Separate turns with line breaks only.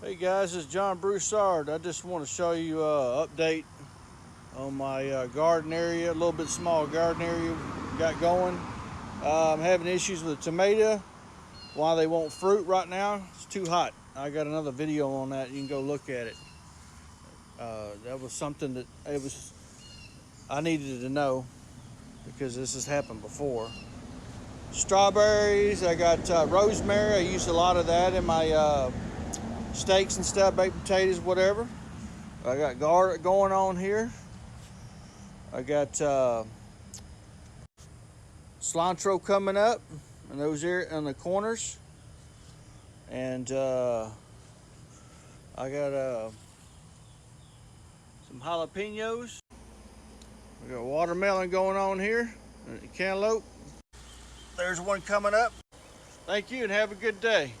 Hey guys, it's John Broussard. I just want to show you an update on my garden area, a little bit small garden area got going. I'm having issues with the tomato. Why they won't fruit right now? It's too hot. I got another video on that. You can go look at it. That was something that I needed to know because this has happened before. Strawberries. I got rosemary. I use a lot of that in my steaks and stuff, baked potatoes, whatever. I got garlic going on here. I got cilantro coming up in those areas in the corners, and I got some jalapenos. We got watermelon going on here, cantaloupe. There's one coming up. Thank you, and have a good day.